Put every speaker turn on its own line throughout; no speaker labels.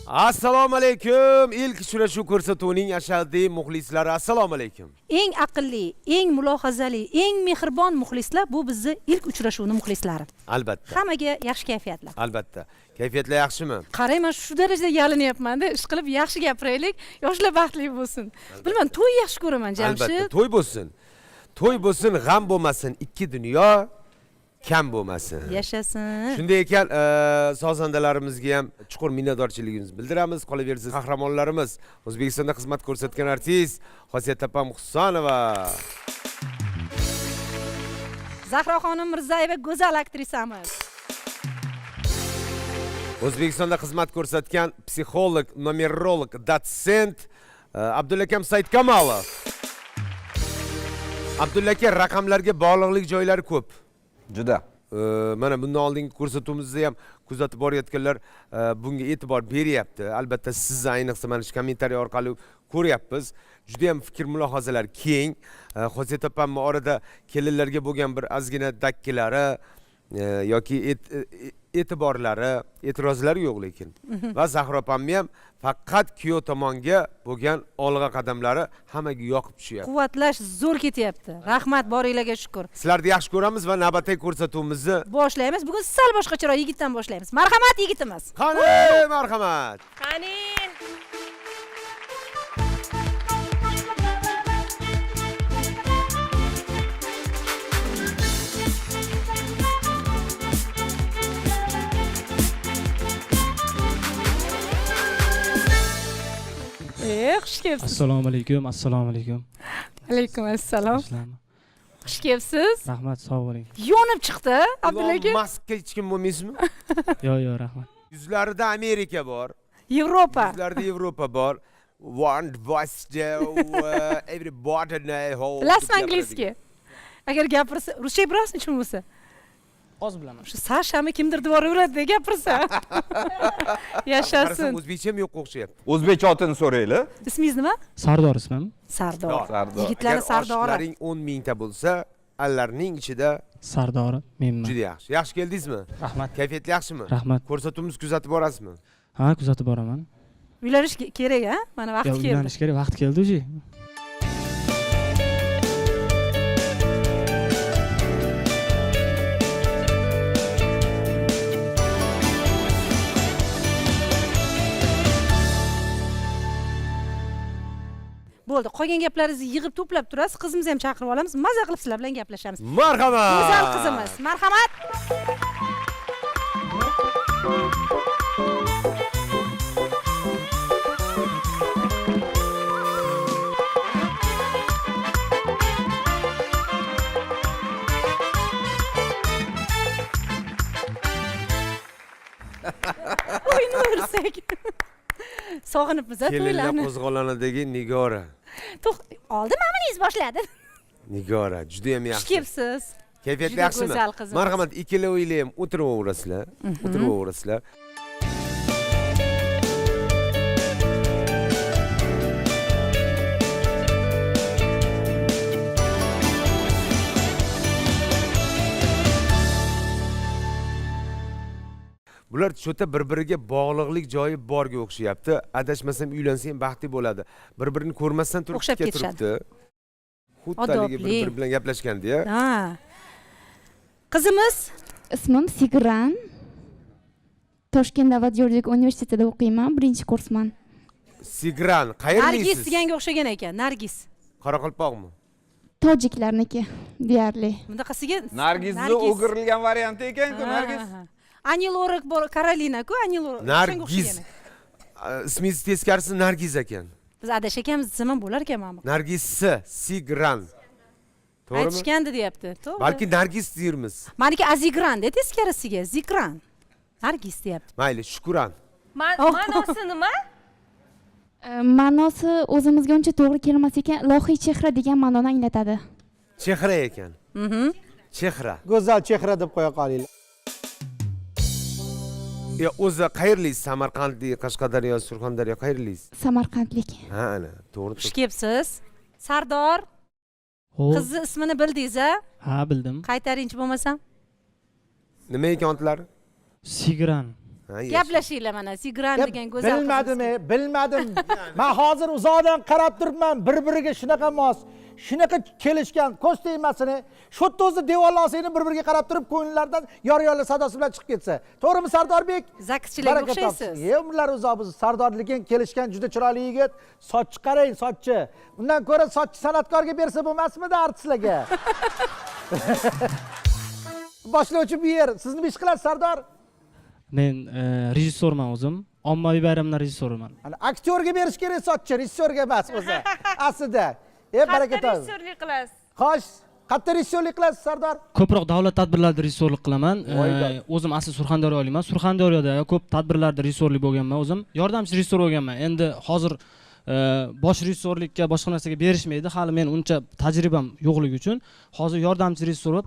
Assalomu alaykum. İlk uchrashuv ko'rsatuvining ashaddiy muxlislari, assalomu alaykum.
Eng aqlli, eng mulohazali, eng mehribon muxlislar bu bizni ilk uchrashuvni muxlislari.
Albatta.
Hammaga yaxshi kayfiyatlar.
Albatta. Kayfiyatlar yaxshimi?
Qarang, men shu darajada yalinyapman-da, ish qilib yaxshi gapiraylik, yoshlar baxtli bo'lsin. Bilmadim, to'y yaxshi ko'raman, Jamshid.
Albatta, to'y bo'lsin. To'y bo'lsin, g'am bo'lmasin, ikki dunyo kam bo'lmasin.
Yashasin.
Shunday ekan, sozandalarimizga ham chuqur minnatdorchiligimizni bildiramiz. Qolaversa, qahramonlarimiz O'zbekistonda xizmat ko'rsatgan artist Xosiyat opam Husanova.
Zahroxonim Mirzayeva go'zal aktrisamiz.
O'zbekistonda xizmat ko'rsatgan psixolog, numerolog, dotsent Abdullakam Saidkamolov. Abdullaka, raqamlarga bog'liqlik joylari ko'p.
Juda.
Mana bundan oldingi ko'rsatuvimizda ham kuzatib borayotganlar bunga e'tibor beryapti. Albatta siz ayniqsa mana shu kommentariy orqali ko'ryapmiz. Juda ham fikr mulohazalar keng. Xosiyat opamning orada kelinlarga bo'lgan bir ozgina dakkilari yoki e'tiborlari, e'tirozlari yo'q lekin. Va Zahro opamning ham faqat kuyov tomonga bo'lgan olg'a qadamlari hammaga yoqib tushyapti.
Quvvatlash zo'r ketyapti. Rahmat, boringlarga shukr.
Sizlarni yaxshi ko'ramiz va navbatdagi ko'rsatuvimizni
boshlaymiz. Bugun sal boshqacharoq yigitdan boshlaymiz. Marhamat yigitimiz.
Qani, marhamat.
Qani. Xush kelibsiz.
Assalomu alaykum, assalomu alaykum.
Alaykum assalom. Xush kelibsiz.
Rahmat, sog' bo'ling.
Yonib chiqdi, Abdullaka.
Maska hechkim bo'lmaysizmi?
Yo'q, rahmat.
Yuzlarida Amerika bor.
Yevropa.
Yuzlarida Yevropa bor. One voice everybody know.
Bilasizmi angliyski? Agar gapirsa, ruscha bilasizmi nechun bo'lsa?
Oz bilaman.
Shu Sashami kimdir devoraveradi, gapirsa. Yashasin.
O'zbekcha ham yo'q o'xshayapti.
O'zbekcha otini so'rayli.
Ismingiz nima?
Sardor ismim.
Sardor.
Sardor.
Yigitlar Sardori.
Oshlaring 10 mingta bo'lsa, allarning ichida
Sardori menman.
juda yaxshi. Yaxshi keldingizmi?
Rahmat.
Kayfiyat yaxshimi?
Rahmat.
Ko'rsatuvimizni kuzatib borasizmi?
Ha, kuzatib boraman.
Uylanish kerak, ha? Mana vaqt
Yo'q,
keldi.
uylanish kerak, vaqt keldi-ji.
Bo'ldi, qolgan gaplaringizni yig'ib to'plab turasiz, qizimizni ham chaqirib olamiz, maza qilib sizlar bilan gaplashamiz.
Marhamat.
Go'zal qizimiz, marhamat. O'yinni o'rsak. Sog'inibmiz-a
Kelinlar
to'ylarni.
qo'zg'olonidagi Nigora.
Oldin mamaningiz boshladi.
Nigora, juda ham
Xush
yaxshi.
kelibsiz.
Kayfiyat
Juda
yaxshimi?
go'zal qizimiz.
Marhamat, ikkala o'ylar ham o'tiraverasizlar. O'tiraverasizlar. Bular cho'ta bir-biriga bog'liqlik joyi borga o'xshayapti. Adashmasam uylansa ham baxtli bo'ladi. Bir-birini ko'rmasdan turib
O'xshab
tikka
ketishadi.
turibdi. Xuddaligi
Odobli.
bir-biri bilan gaplashganda-ya.
Ha. Qizimiz
Ismim Sigran. Toshkent davlat yuridik universitetida o'qiyman, birinchi kursman.
Sigran,
Nargis
qayerlisiz?
deganga o'xshagan ekan, Nargis.
Qoraqalpoqmi?
Tojiklarniki deyarli.
Bundaqasiga
Nargizni o'girilgan varianti ekan-ku, Nargiz.
Anilorek bor, Karolina-ku, Anilorek.
Nargis. Ismingiz teskarisi Nargiz ekan.
Biz adash ekanmiz, zaman bo'lar ekan mana.
Nargissi, Sigran. To'g'rimi?
Aytishgandi deyapti. To'g'ri.
Balki Nargis deymiz.
Meniki Azigran de teskarisiga, Zikran. Nargis deyapti.
Mayli, Shukran.
Ma'nosi nima?
Ma'nosi o'zimizga uncha to'g'ri kelmas ekan, ilohiy chehra degan ma'noni anglatadi.
Chehra ekan. Chehra.
Go'zal chehra deb qo'ya qolinglar.
O'zi qayerlisiz? Samarqandlik, Qashqadaryo, Surxondaryo qayerlisiz?
Samarqandlik.
Ha, ana, to'g'ri.
Xush kelibsiz. Sardor, qizni ismini bildingiz-a?
Ha, bildim.
Qaytaringchi bo'lmasam.
Nima ekan otlari?
Sigran.
gaplashinglar mana Sigran degan go'zal qiz.
Bilmadim. Men hozir uzoqdan qarab turibman, bir-biriga shunaqa mos, shunaqa kelishgan, ko'z tegmasini, shu yerda o'zi devorlasini bir-biriga qarab turib, ko'ngillardan yor-yorli sadosi bilan chiqib ketsa. To'g'rimi Sardorbek?
Zakischilarga o'xshaysiz.
Ular uzoq biz Sardor lekin kelishgan juda chiroyli yigit. Sochchi qarang, sochchi. Undan ko'ra sochchi san'atkorga bersa bo'lmasmidi artistlarga? Boshlovchi bu yer. Siz nima ish qilasiz Sardor?
Men rejissyorman o'zim. Ommaviy bayramlar rejissyoriman.
Ana aktyorga berish kerak sochchi, rejissyorga emas o'zi. Aslida. Baraka toping.
Rejissyorlik qilasiz.
Xo'sh, qayerda rejissyorlik qilasiz Sardor?
Ko'proq davlat tadbirlarida rejissyorlik qilaman. O'zim asli Surxondaryolikman. Surxondaryoda ko'p tadbirlarda rejissyorlik bo'lganman o'zim. Yordamchi rejissyor bo'lganman. Endi hozir bosh rejissyorlikka boshqa narsaga berishmaydi. Hali men uncha tajribam yo'qligi uchun hozir yordamchi rejissyor bo'lib.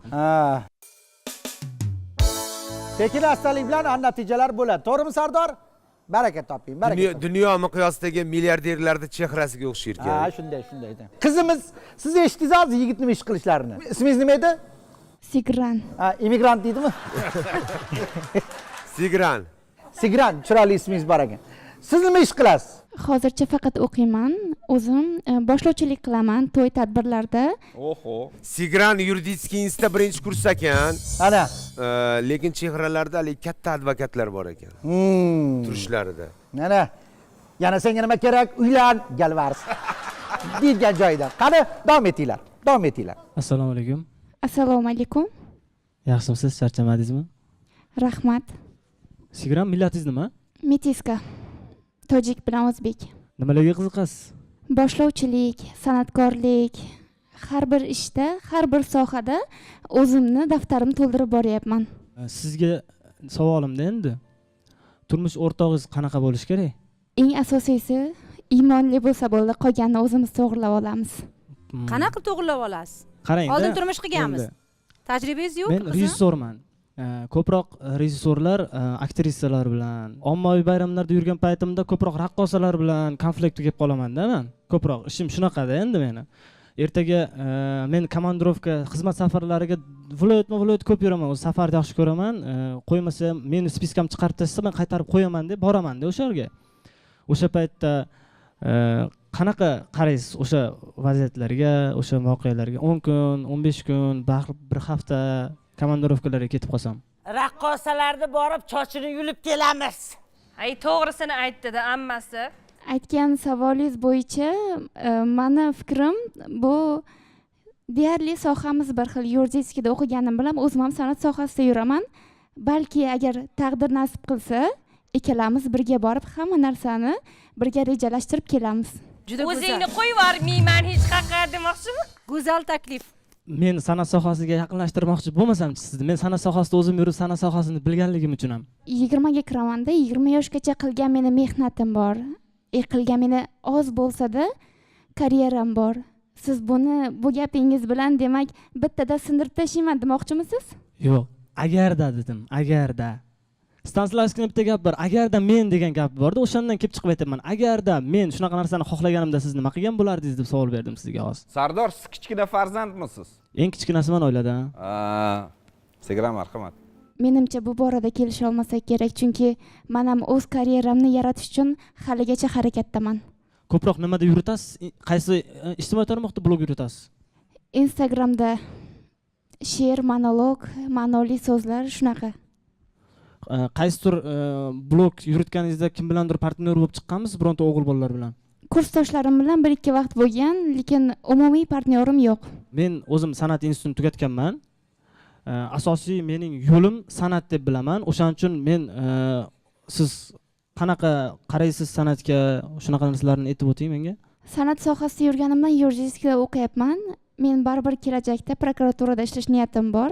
Sekin astalik bilan natijalar bo'ladi. To'g'rimi Sardor? Baraka toping, baraka.
Dunyo miqyosidagi milliarderlarning chehrasiga o'xshaydi ekan.
Shunday. Qizimiz, siz eshitdingiz hozir yigitning ish qilishlarini. Ismingiz nima edi?
Sigran.
Immigrant deydimi? Sigran, chiroyli ismingiz bor ekan. Siz nima ish qilasiz?
Hozircha faqat o'qiyman. O'zim boshlovchilik qilaman to'y tadbirlarda.
Oho.
Sigran yuridический institutda birinchi kurs ekan.
Ana.
Lekin chehralarida katta advokatlar bor ekan. Turishlarida.
Mana. Yana senga nima kerak? Uylan, galvars. Deyilgan joyidan. Qani, davom etinglar.
Assalomu alaykum.
Assalomu alaykum.
Yaxshimisiz? Charchamadingizmi?
Rahmat.
Sigran, millatingiz nima?
Metiska. Tojik bilan o'zbek.
Nimalarga qiziqasiz?
Boshlovchilik, san'atkorlik, har bir ishda, har bir sohada o'zimni daftarimni to'ldirib boryapman.
Sizga savolimda endi turmush o'rtog'ingiz qanaqa bo'lishi kerak?
Eng asosiysi iymonli bo'lsa bo'ldi, qolganini o'zimiz to'g'rilab olamiz.
Qanaqa to'g'rilab olasiz?
Qarang,
oldin turmush qilganmiz. Tajribangiz yo'q?
Men rejissyorman. Ko'proq rejissyorlar aktrisalar bilan ommaviy bayramlarda yurgan paytimda ko'proq raqqosalar bilan konfliktga kelib qolamanda men. Ko'proq ishim shunaqada endi meni. Ertaga men komandirovka xizmat safarlariga viloyat ko'p yuraman. O'z safarni yaxshi ko'raman. Qo'ymasa meni spiskam chiqarib tashsa men qaytarib qo'yaman deb boraman-da o'sha yerga. O'sha paytda qanaqa qaraysiz o'sha vaziyatlarga, o'sha voqealarga? 10 kun, 15 kun, bir hafta komandirovkalarga ketib qolsam.
Raqqosalarda borib chochini yulib kelamiz.
Ay, to'g'risini aytdi-da ammasi.
Aytgan savolingiz bo'yicha meni fikrim bu deyarli sohamiz bir xil. Yuridiskada o'qiganim bilan o'zim ham san'at sohasida yuraman. Balki agar taqdir nasib qilsa, ikkalamiz birga borib hamma narsani birga rejalashtirib kelamiz.
Juda go'zal.
O'zingni qo'yib yubormayman hech qayerga demoqchimi?
Go'zal taklif.
Men san'at sohasiga yaqinlashtirmoqchi bo'lmasam-chi sizni? Men san'at sohasida o'zim yurib, san'at sohasini bilganligim uchun ham.
20 ga kiramanda, 20 yoshgacha qilgan meni mehnatim bor. Qilgan meni oz bo'lsa-da karyeram bor. Siz buni bu gapingiz bilan demak bittada sindirib tashlayman demoqchimisiz?
Yo'q, agarda dedim, agarda. Stanislavskining bitta gap bor. Agarda men degan gap bor-da, o'shandan kelib chiqib aytaman. Agarda men shunaqa narsani xohlaganimda siz nima qilgan bo'lardingiz deb savol berdim sizga hozir.
Sardor, siz kichkina farzandmisiz?
Eng kichkinasiman oilada.
Sigran, marhamat.
Menimcha bu borada kelisha olmasak kerak, chunki men ham o'z karyeramni yaratish uchun haligacha harakatdaman.
Ko'proq nimada yuritasiz? Qaysi ijtimoiy tarmoqda blog yuritasiz?
Instagramda she'r, monolog, ma'noli so'zlar shunaqa.
Qaysidir blog yuritganingizda kim bilandir partnyor bo'lib chiqqanmisiz, bironta o'g'il bolalar bilan?
Kursdoshlarim bilan bir ikki vaqt bo'lgan, lekin umumiy partnyorim yo'q.
Men o'zim san'at institutini tugatganman. Asosiy mening yo'lim san'at deb bilaman. O'shaning uchun men siz qanaqa qaraysiz san'atga, shunaqa narsalarni aytib o'ting menga.
San'at sohasida yurganimdan yuridik o'qiyapman. Men baribir kelajakda prokuraturada ishlash niyatim bor.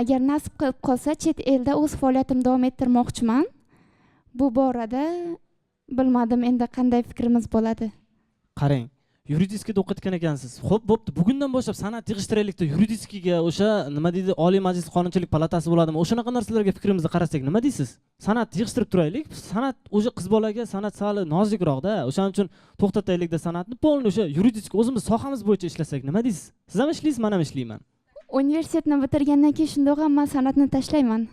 Agar nasib qilib qolsa, chet elda o'z faoliyatimni davom ettirmoqchiman. Bu borada bilmadim endi qanday fikrimiz bo'ladi.
Qarang, yuridikada o'qitgan ekansiz. Xo'p, bo'pti. Bugundan boshlab san'at yig'ishtiraylikda yuridikaga o'sha nima deydi, Oliy Majlis Qonunchilik palatasi bo'ladimi? O'shanaqa narsalarga fikrimizni qarasak nima deysiz? San'at yig'ishtirib turaylik. San'at o'sha qiz bolaga san'at sali nozikroqda. O'shaning uchun to'xtataylikda san'atni, polni o'sha yuridik o'zimiz sohamiz bo'yicha ishlasak nima deysiz? Siz ham ishlaysiz, men ham ishlayman.
Universitetni bitirgandan keyin shundoq ham men san'atni tashlayman.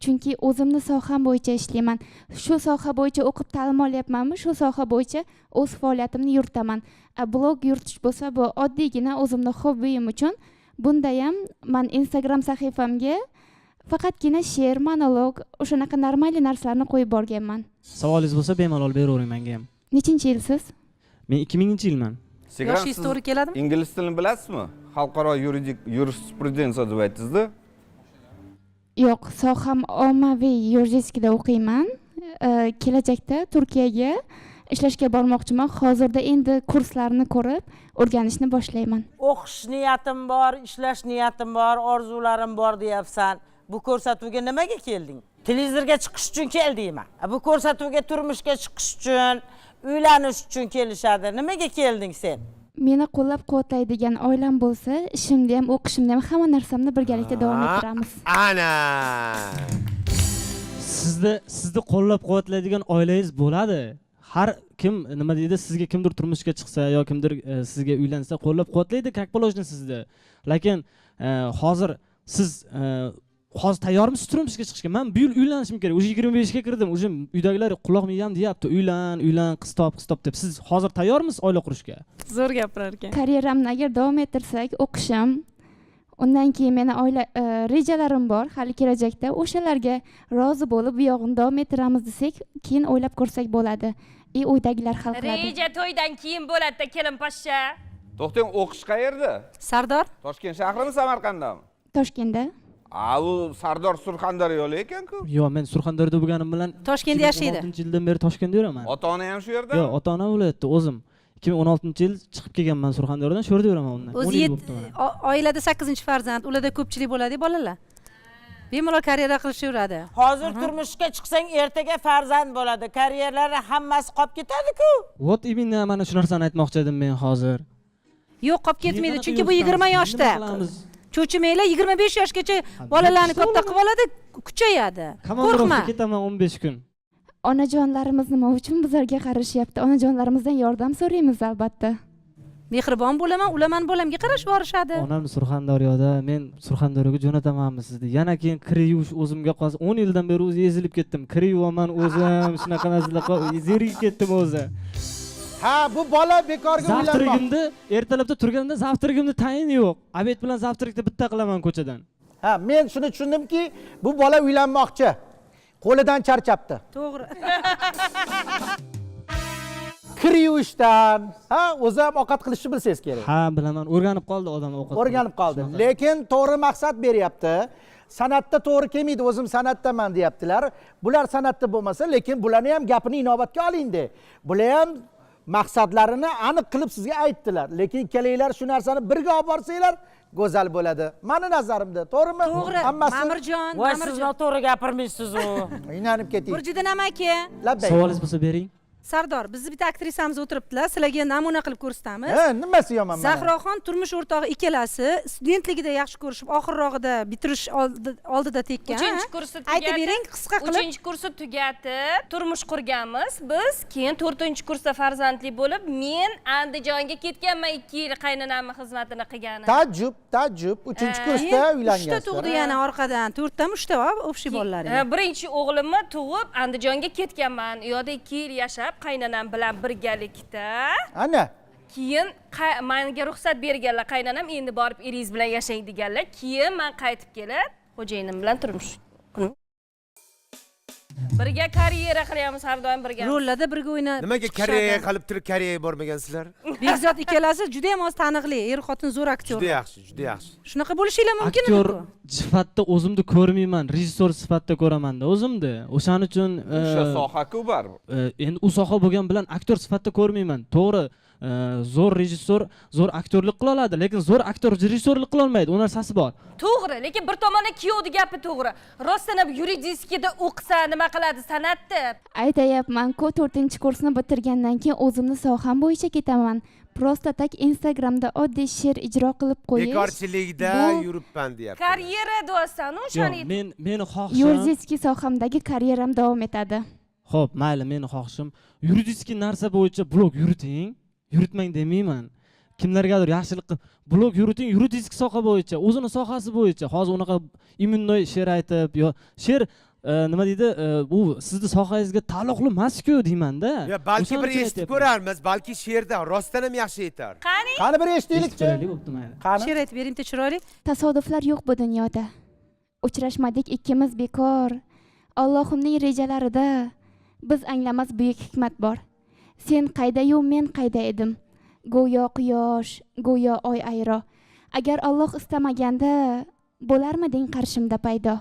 chunki o'zimni soham bo'yicha ishlayman. Shu soha bo'yicha o'qib ta'lim olyapmanmi, shu soha bo'yicha o'z faoliyatimni yuritaman. Blog yuritish bo'lsa, bu oddiygina o'zimni hobbiyim uchun. Bunda ham men Instagram sahifamga faqatgina she'r, monolog, o'shanaqa normal narsalarni qo'yib borganman.
Savolingiz bo'lsa bemalol beravering menga ham.
Nechinchi yilsiz?
Men 2000-yilman.
Segram,
Yoshingiz to'g'ri keladimi?
ingliz tilini bilasizmi? Xalqaro yurisprudensiya deb aytdingiz-da.
Yo'q, soham ommaviy yurisprudensiya o'qiyman. Kelajakda Turkiyaga ishlashga bormoqchiman. Hozirda endi kurslarni ko'rib, o'rganishni boshlayman.
O'qish niyatim bor, ishlash niyatim bor, orzularim bor deyapsan. Bu ko'rsatuvga nimaga kelding? Televizorga chiqish uchun keldingmi? Bu ko'rsatuvga turmushga chiqish uchun, uylanish uchun kelishadi. Nimaga kelding sen?
Meni qo'llab-quvvatlaydigan oilam bo'lsa, ishimda ham, o'qishimda ham hamma narsamni birgalikda davom ettiramiz.
Ana.
Sizni qo'llab-quvvatlaydigan oilangiz bo'ladi. Har kim nima deydi, sizga kimdir turmushga chiqsa yo kimdir sizga uylansa qo'llab-quvvatlaydi, как положено sizni. Lekin hozir siz hozir tayyormisiz turmushga chiqishga? Men bu yil uylanishim kerak. O'sha 25 ga kirdim. O'sha uydagilar quloq miyam deyapti, uylan, qiz top deb. Siz hozir tayyormisiz oila qurishga?
Zo'r gapirar ekan.
Karyeramni agar davom ettirsak, o'qishim, undan keyin meni oila rejalarim bor, hali kelajakda o'shalarga rozi bo'lib, bu yog'ini davom ettiramiz desak, keyin o'ylab ko'rsak bo'ladi. Uydagilar hal qiladi.
Reja to'ydan keyin bo'ladi-da, kelin poshsha.
To'xtang, o'qish qayerda?
Sardor,
Toshkent shahrimi, Samarqanddami?
Toshkentda.
U Sardor Surxondaryolik ekan-ku.
Yo'q, men Surxondaryoda bo'lganim bilan
Toshkentda yashaydi.
2016-yildan beri Toshkentda yuraman.
Ota-ona ham shu yerda?
Yo'q, ota-onam viloyatda o'zim. 2016-yil chiqib kelganman Surxondaryodan, shu yerda yuraman undan.
o'zi oilada 8-farzand, ularda ko'pchilik bo'ladi bolalar. Bemalol karyera qilishaveradi.
Hozir turmushga chiqsang, ertaga farzand bo'ladi. Karyeralari hammasi qolib ketadi-ku.
What imенно mana shu narsani aytmoqchi edim men hozir.
Yo'q, qolib ketmaydi, chunki bu 20 yoshda. Cho'chimanglar 25 yoshgacha bolalarni katta qilib oladi, kuchayadi. Qo'rqma.
Ketaman 15 kun.
Onajonlarimiz nima uchun bizlarga qarashyapti? Onajonlarimizdan yordam so'raymiz albatta.
Mehribon bo'laman, ulaman bolamga qarashib borishadi.
Onam Surxondaryoda, men Surxondaryoga jo'natamanmi sizni? Yana keyin kir yuvish o'zimga qolsa, 10 yildan beri o'zi ezilib ketdim. Kir yuvaman o'zim, shunaqa narsalar zerikib ketdim o'zi.
Ha, bu bola bekorga uylanmoqda.
Zavtrigimda ertalabda turganimda zavtrigimni tayini yo'q. Obed bilan zavtrikni bitta qilaman ko'chadan.
Ha, men shuni tushundimki, bu bola uylanmoqchi. Qo'lidan charchabdi.
To'g'ri.
Kir yuvishdan, ha, o'zi ham ovqat qilishni bilsangiz kerak.
Ha, bilaman. O'rganib qoldi odam ovqat.
O'rganib qoldi. Lekin to'g'ri maqsad beryapti. San'atda to'g'ri kelmaydi, o'zim san'atdaman deyaptilar. Bular san'atda bo'lmasa, lekin bularni ham gapini inobatga oling-de. Bular ham maqsadlarini aniq qilib sizga aytdilar. Lekin ikkalanglar shu narsani birga olib borsanglar, go'zal bo'ladi. Meni nazarimda, to'g'rimi?
To'g'ri. Mamirjon,
Voy, siz noto'g'ri gapirmaysiz-ku.
Qiynalib keting.
Burjiddin amaki.
Labbay.
Savolingiz bo'lsa bering.
Sardor, bizni bitta aktrisamiz o'tiribdilar. Sizlarga namuna qilib ko'rsatamiz.
Nimasi yomon mana?
Zahroxon turmush o'rtog'i ikkalasi studentligida yaxshi ko'rishib, oxirrog'ida bitirish oldida tekkan.
3-kursi tugatib.
Aytib bering, qisqa qilib.
3-kursi tugatib, turmush qurganmiz. Biz keyin 4-kursda farzandli bo'lib, men Andijonga ketganman 2 yil qaynonamning xizmatini qilganim.
Tajjub. 3-kursda uylangansiz.
3ta tug'di yana orqadan. 4tami 3ta va общий bolalar.
Birinchi o'g'limni tug'ib Andijonga ketganman. U yoqda 2 yil yashab, qaynonam bilan birgalikda.
Ana.
Keyin menga ruxsat berganlar, qaynonam endi borib eringiz bilan yashang deganlar. Keyin men qaytib kelib, xo'jayinim bilan turmush qurdim. Birga karyera qilyapmiz, har doim birga.
Rollarda birga o'ynab.
Nimaga Koreyaga qolib turib Koreyaga bormagansizlar?
Bekzod ikkalasi juda ham oz taniqli, er-xotin zo'r aktyor.
Juda yaxshi.
Shunaqa bo'lishinglar mumkin
Aktyor sifatida o'zimni ko'rmayman, rejissor sifatida ko'raman-da o'zimni. O'shaning uchun
O'sha soha-ku baribir.
endi u soha bo'lgan bilan aktyor sifatida ko'rmayman. To'g'ri, zo'r rejissor, zo'r aktyorlik qila oladi, lekin zo'r aktyor rejissorlik qila olmaydi. U narsasi bor.
To'g'ri, lekin bir tomondan kuyovni gapi to'g'ri. Rostdan ham yuridiskida o'qisa nima qiladi san'atda?
Aytayapman-ku, 4-kursni bitirgandan keyin o'zimni soham bo'yicha ketaman. Prosta tak Instagramda oddiy she'r ijro qilib qo'yish.
Bekorchilikda yuribman deyapti.
Karyera deyapsan, o'shani.
Meni xohishim.
Yuridik sohamdagi karyeram davom etadi.
Xo'p, mayli, meni xohishim yuridik narsa bo'yicha blog yuriting. Yuritmang demayman. Kimlargadir yaxshilik qilib blog yuriting, yuridik soha bo'yicha, o'zini sohasi bo'yicha. Hozir unaqa immunnoy she'r aytib, yo she'r nima deydi, bu sizni sohangizga taalluqli emas-ku deyman-da.
Ya balki bir
O'shaning uchun
eshitib
aytyapman.
ko'rarmiz, balki she'rda rostdan ham yaxshi aytar.
qani
qani bir
Eshitib
eshitaylikchi
ko'raylik, bo'pti mayli.
qani
she'r aytib bering chiroyli.
Tasodiflar yo'q bu dunyoda. Uchrashmadik ikkimiz bekor. Allohimning rejalarida biz anglamas buyuk hikmat bor. Sen qayda-yu men qayda edim. Go'yo quyosh, go'yo oy ayro. Agar Alloh istamaganda bo'larmiding qarshimda paydo.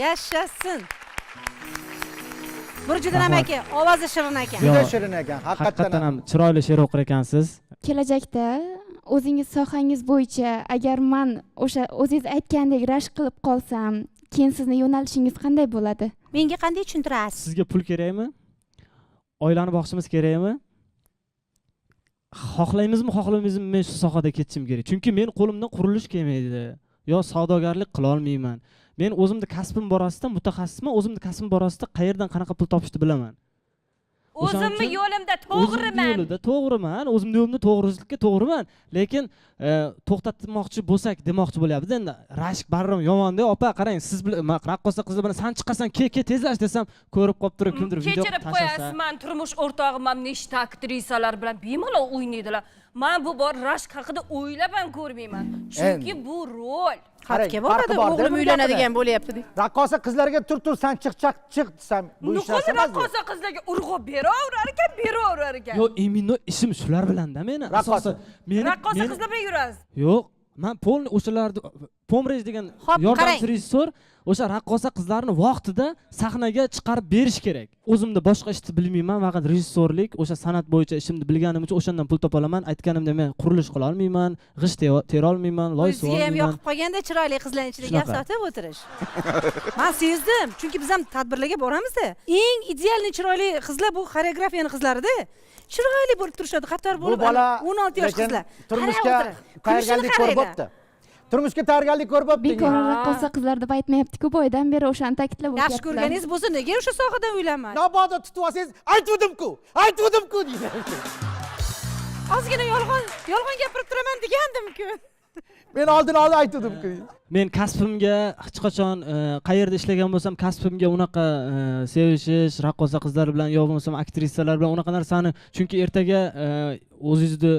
Yashasin. Burjidan aka, ovozi shirin ekan.
Yo,
juda shirin ekan
Haqiqatan
haqiqatdan
ham chiroyli she'r o'qir ekansiz.
Kelajakda o'zingiz sohangiz bo'yicha agar men o'sha o'zingiz aytgandek rashk qilib qolsam, keyin sizni yo'nalishingiz qanday bo'ladi?
Menga qanday tushuntirasiz?
Sizga pul kerakmi? Oilani boqishimiz kerakmi? Xohlaymizmi, xohlamaymizmi, men shu sohada ketishim kerak. Chunki men qo'limdan qurilish kelmaydi. Yo savdogarlik qila olmayman. Men o'zimni kasbim borasida mutaxassisman, o'zimni kasbim borasida qayerdan qanaqa pul topishni bilaman.
o'zimni yo'limda to'g'riman.
Yo'lida to'g'riman, o'zimni yo'limda to'g'rilikka to'g'riman. Lekin to'xtatmoqchi bo'lsak, demoqchi bo'lyapmiz. Endi rashk barrim yomon-da, opa, qarang, siz bilan raqqosa qizlar bilan san chiqasan, ke tezlash desam, ko'rib qolib turib, kimdir video
Kechirib qo'yasiz, men turmush o'rtog'im ham nechta aktrisalar bilan bemalol o'ynaydilar. Men bu bor rashk haqida o'ylab ham ko'rmayman. Chunki bu rol.
Xatga boradi, o'g'lim uylanadigan bo'lyapti deb.
raqqosa qizlarga tur san chiq desam bu ish
Nuqul
emas bu.
raqqosa qizlarga urg'u beraverar ekan.
Yo, imino ishim shular bilan-da meni.
Raqqosa.
Raqqosa qizlar bilan yurasiz.
Yo'q, men polni o'shalarni Pomrej degan
Xo'p, qarang.
yordamchi rejissor o'sha raqqosa qizlarni vaqtida sahnaga chiqarib berish kerak. O'zimda boshqa ishni bilmayman, faqat rejissorlik, o'sha san'at bo'yicha ishimni bilganim uchun o'shandan pul topa olaman. Aytganimdek men qurilish qila olmayman, g'isht tera olmayman, loy suva
O'ziga ham
olmayman.
yoqib qolganda chiroyli qizlar ichida gap
Shunaqa.
sotib o'tirish. Men sezdim, chunki biz ham tadbirlarga boramiz-da. Eng idealni chiroyli qizlar bu xoreografiyani qizlarida. Chiroyli bo'lib turishadi, qator
Bu
bo'lib
bola
16 yosh qizlar.
turmushga tayyorgarlik ko'rib bo'pti. Turmushga tayyorgarlik ko'rib bo'pti.
Bekor raqqosa qizlar deb aytmayapti-ku, boydan beri o'shani ta'kidlab
Yaxshi
o'tyaptilar.
ko'rganingiz bo'lsa, nega o'sha sohadan uylanmadi?
Mabodo tutib olsangiz, aytuvdim-ku deydi.
Ozgina yolg'on gapirib turaman degandim-ku.
Men oldin aytuvdim-ku.
Men kasbimga hech qachon qayerda ishlagan bo'lsam, kasbimga unaqa sevishish, raqqosa qizlar bilan yo bo'lmasam aktrisalar bilan unaqa narsani, chunki ertaga o'zingizni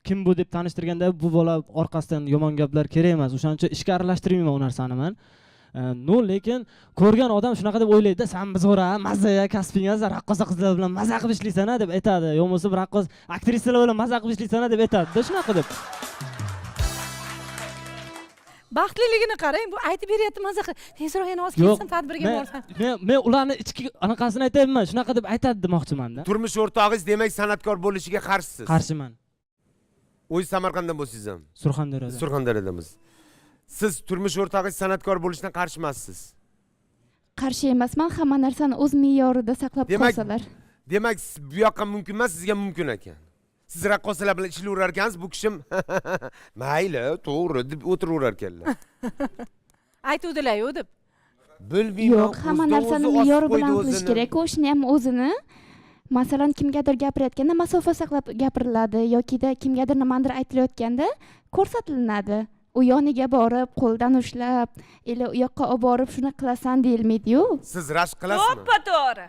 kim bu deb tanishtirganda bu bola orqasidan yomon gaplar kerak emas. O'shaning uchun ishga aralashtirmayman u narsani men. No, lekin ko'rgan odam shunaqa deb o'ylaydi, sen bizg'ora, mazza kasbingiz raqqosa qizlar bilan mazza qilib ishlaysan deb aytadi. Yo bo'lmasa raqqos aktrisalar bilan mazza qilib ishlaysan deb aytadi. Shunaqa deb.
Baxtliligini qarang, bu aytib beryapti mazza qilib. Tezroq yana hozir kelsam tadbirga borsam.
Men ularni ichki anaqasini aytayapman, shunaqa deb aytadi demoqchiman-da.
Turmush o'rtog'ingiz demak san'atkor bo'lishiga qarshisiz.
Qarshiman.
O'zingiz Samarqanddan bo'lsangiz ham.
Surxondaryoda.
Surxondaryodamiz. Siz turmush o'rtog'ingiz san'atkor bo'lishdan qarshi emassiz.
Qarshi emasman, hamma narsani o'z me'yorida saqlab qolsalar.
Demak, bu yoqqa mumkin emas, sizga mumkin ekan. Siz raqqosalar bilan ishlayverar ekansiz, bu kishim mayli, to'g'ri deb o'tiraverar ekanlar.
Aytuvdilar-yu deb.
Bilmayman.
Yo'q, hamma narsani me'yori bilan qilish kerak. O'shni ham o'zini masalan kimgadir gapirayotganda masofa saqlab gapiriladi yokida kimgadir nimadir aytilayotganda ko'rsatilinadi. U yoniga borib, qo'ldan ushlab, u yoqqa olib borib shuni qilasan deyilmaydi-yu.
Siz rashk qilasizmi?
To'ppa-to'g'ri.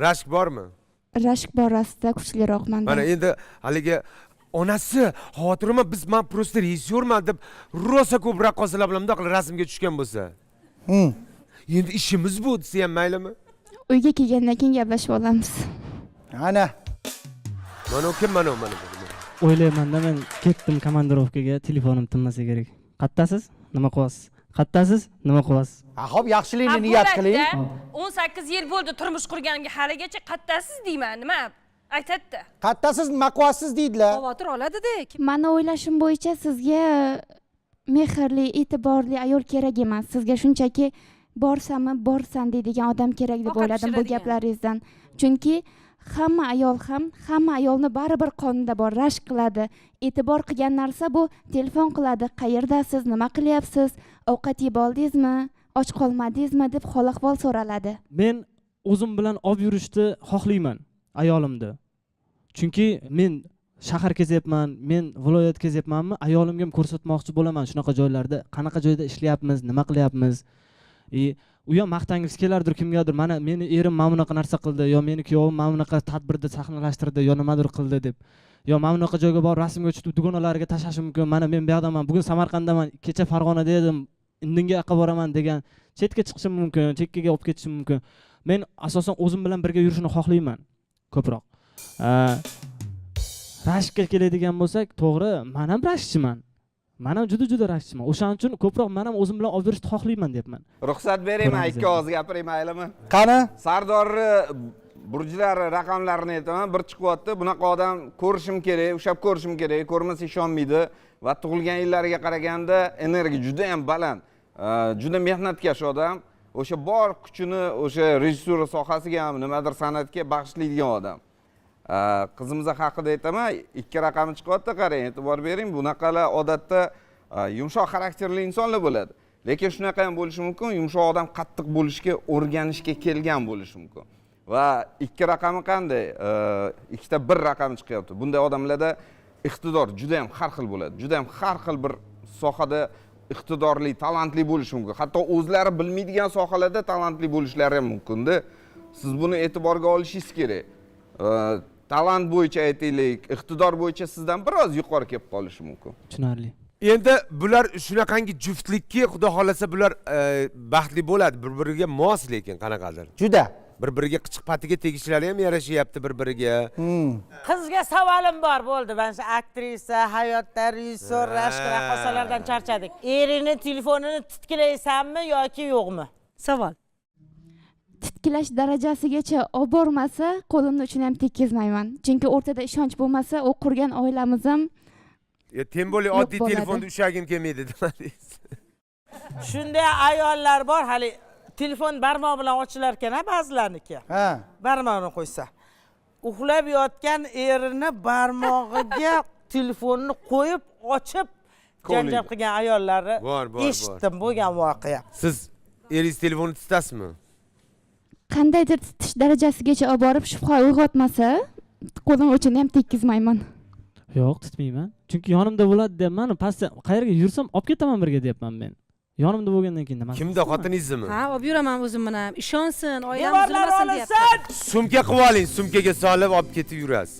Rashk bormi?
Rashk borasida kuchliroq menda.
Mana endi haligi onasi xotirima men prosta rejissyorman deb rosa ko'p raqqosalar bilan bunday qilib rasmga tushgan bo'lsa. Endi ishimiz bu desa ham maylimi?
Uyga kelgandan keyin gaplashib olamiz.
Ana.
Mana kim mana bu.
O'ylayman-da, men ketdim komandirovkaga, telefonim tinmasa kerak. Qattasiz? Nima qilyapsiz? Qattasiz? Nima qilyapsiz?
Xo'p, yaxshilikni niyat qiling.
18 yil bo'ldi turmush qurganimga haligacha qattasiz deyman, nima? Aytadi.
Qattasiz, nima qilyapsiz deydilar.
Xavotir oladi-da.
Mani o'ylashim bo'yicha sizga mehrli, e'tiborli ayol kerak emas. Sizga shunchaki borsanmi, borsan deydigan odam kerak deb o'yladim bu gaplaringizdan. Chunki hamma ayol ham hamma ayolni baribir qonida bor, rashk qiladi. E'tibor qilgan narsa bu telefon qiladi. Qayerdasiz, nima qilyapsiz, ovqat yeb oldingizmi, och qolmadingizmi deb hol-ahvol so'raladi.
Men o'zim bilan olib yurishni xohlayman ayolimni. Chunki men shahar kezyapman, men viloyat kezyapmanmi, ayolimga ham ko'rsatmoqchi bo'laman shunaqa joylarda, qanaqa joyda ishlayapmiz, nima qilyapmiz. u ham maqtangisi kelardir kimgadir, mana meni erim mana bunaqa narsa qildi, yo meni kuyovim mana bunaqa tadbirda sahnalashtirdi, yo nimadir qildi deb. Yo mana bunaqa joyga borib rasmga tushib dugonalariga tashlashi mumkin. Mana men bu yerdaman, bugun Samarqanddaman, kecha Farg'onada edim, indinga yoqqa boraman degan chetga chiqishim mumkin, chekkaga olib ketishim mumkin. Men asosan o'zim bilan birga yurishni xohlayman ko'proq. Rashkka keladigan bo'lsak, to'g'ri, men ham rashkchiman. Men ham juda rashkchiman. O'shaning uchun ko'proq men ham o'zim bilan olib yurishni xohlayman deyapman.
Ruxsat beraymi, ikki og'iz gapiray maylimi?
Qani?
Sardorni burjlari, raqamlarini aytaman. Bir chiqyapti, bunaqa odam ko'rishim kerak, ushlab ko'rishim kerak, ko'rmasa ishonmaydi va tug'ilgan yillariga qaraganda energiya juda ham baland. Juda mehnatkash odam. O'sha bor kuchini o'sha rejissura sohasiga ham nimadir san'atga bag'ishlaydigan odam. Qizimiz haqida aytaman, ikki raqami chiqyapti, qarang, e'tibor bering. Bunaqalar odatda yumshoq xarakterli insonlar bo'ladi. Lekin shunaqa ham bo'lishi mumkin, yumshoq odam qattiq bo'lishga, o'rganishga kelgan bo'lishi mumkin. Va ikki raqami qanday? Ikkita bir raqami chiqyapti. Bunday odamlarda iqtidor juda ham har xil bo'ladi. Juda ham har xil bir sohada iqtidorli, talantli bo'lishi mumkin. Hatto o'zlari bilmaydigan sohalarda talantli bo'lishlari ham mumkin-da. Siz buni e'tiborga olishingiz kerak. Talant bo'yicha aytaylik, iqtidor bo'yicha sizdan biroz yuqori kelib qolishi mumkin.
Tushunarli.
Endi bular shunaqangi juftlikki, xudo xolasa bular baxtli bo'ladi, bir-biriga mos lekin qanaqadir.
Juda.
Bir-biriga qichiq-patiga tegishlari ham yarashyapti bir-biriga.
Qizga savolim bor bo'ldi. Ben shu aktrisa, hayotda rejissor, rashk raqqosalardan charchadik. Eringni telefonini titkilaysanmi yoki yo'qmi?
Savol.
Titkilash darajasigacha olib bormasa, qo'limni uchun ham tekkizmayman. Chunki o'rtada ishonch bo'lmasa, u qurgan oilamiz ham
Tem bo'li oddiy telefonda ushagim kelmaydi demadingiz.
Shunday ayollar bor, hali telefon barmoq bilan ochilar ekan, ba'zilarniki.
Ha.
Barmoqni qo'ysa. Uxlab yotgan erini barmog'iga telefonni qo'yib, ochib janjal qilgan ayollarni
Bor.
eshitdim, bo'lgan voqea.
Siz eringiz telefonni tutasizmi?
qandaydir titish darajasigacha olib borib shubha uyg'otmasa, qo'lim uchun ham tekkizmayman.
Yo'q, tutmayman. Chunki yonimda bo'ladi deyapman, pastda qayerga yursam olib ketaman birga deyapman men. Yonimda bo'lgandan keyin nima?
Kimda, xotiningizmi?
Ha, olib yuraman o'zim bilan. Ishonsin, oilam buzilmasin deyapti.
Sumka qilib oling, sumkaga solib olib ketib yurasiz.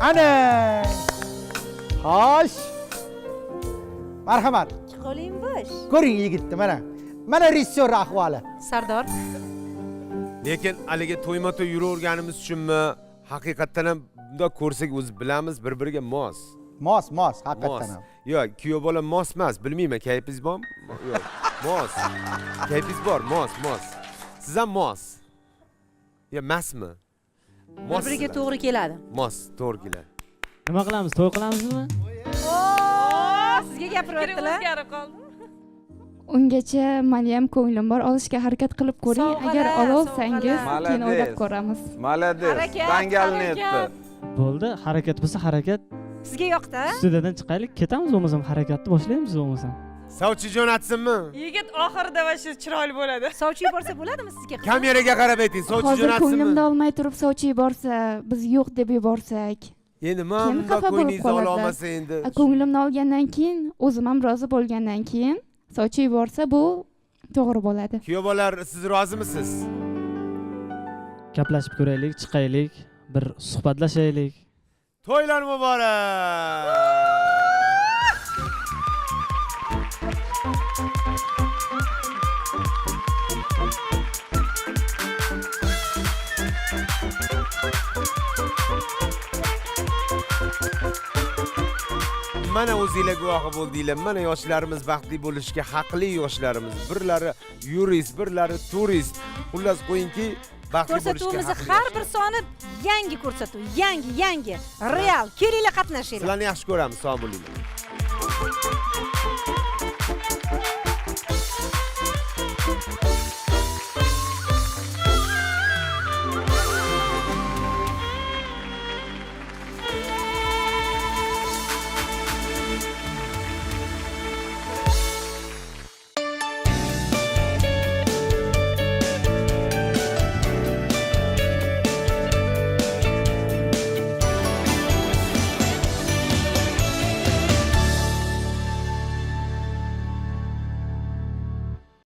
Ana! Xo'sh. Marhamat.
Qo'ling bo'sh.
Ko'ring yigitni mana. Mana rejissor ahvoli.
Sardor.
Lekin haliga to'yma-to'y yuraverganimiz uchunmi, haqiqatdan ham bunda ko'rsak o'zi bilamiz, bir-biriga mos.
Mos, haqiqatdan ham.
Yo'q, kuyov bola mos emas, bilmayman, kayfingiz bormi? Yo'q, mos. Kayfingiz bor, mos. Siz ham mos. Yo, emasmi?
Bir-biriga to'g'ri keladi.
Mos, to'g'ri keladi.
Nima qilamiz? To'y qilamizmi?
Sizga gapiryaptilar.
O'zgarib qoldi.
Ungacha meni ham ko'nglim bor, olishga harakat qilib ko'ring. Agar ololsangiz, keyin o'ylab ko'ramiz.
Malades. Dangalni aytdi.
Bo'ldi, harakat bo'lsa harakat.
Sizga yoqdi?
Studiyadan chiqaylik, ketamiz bo'lmasam harakatni boshlaymiz bo'lmasam.
Sovchi jo'natsinmi?
Yigit oxirida va shu chiroyli bo'ladi.
Sovchi yuborsa bo'ladimi sizga?
Kameraga qarab ayting, sovchi
Hozir
jo'natsinmi?
ko'nglimda olmay turib sovchi yuborsa, biz yo'q deb yuborsak.
Endi men bundoq ko'nglingizni ola olmasa endi.
Ko'nglimni olgandan keyin, o'zim ham rozi bo'lgandan keyin sovchi yuborsa bu to'g'ri bo'ladi.
Kuyovlar, siz rozimisiz?
Gaplashib ko'raylik, chiqaylik, bir suhbatlashaylik.
To'ylar muborak! Mana o'zingizlar guvohi bo'ldinglar. Mana yoshlarimiz baxtli bo'lishga haqli yoshlarimiz. Birlari yurist, birlari turist. Xullas qo'yingki, baxtli bo'lishga
Ko'rsatuvimizni
haqli.
har bir soni yangi ko'rsatuv, yangi, real. Kelinglar qatnashinglar.
Sizlarni yaxshi ko'ramiz, sog' bo'linglar.